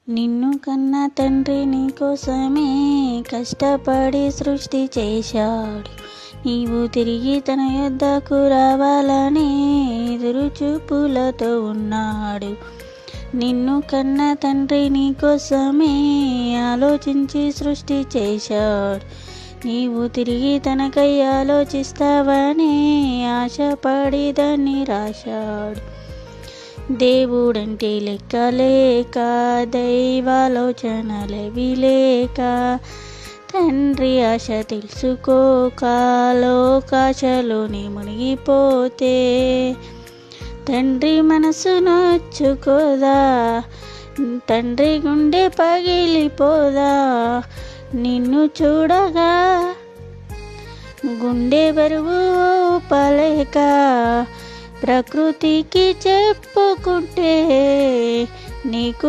నిన్ను కన్న తండ్రి నీకోసమే కష్టపడి సృష్టి చేశాడు. నీవు తిరిగి తన యొద్దకు రావాలని ఎదురుచూపులతో ఉన్నాడు. నిన్ను కన్న తండ్రి నీకోసమే ఆలోచించి సృష్టి చేశాడు. నీవు తిరిగి తనకై ఆలోచిస్తావని ఆశపడి దాన్ని రాశాడు. దేవుడంటే లెక్కలేక, దైవాలోచనలవి లేక, తండ్రి ఆశ తెలుసుకోక లోకాశలోని మునిగిపోతే, తండ్రి మనసు నొచ్చుకోదా, తండ్రి గుండె పగిలిపోదా. నిన్ను చూడగా గుండె బరువు పలేక ప్రకృతికి చెప్పుకుంటే నీకు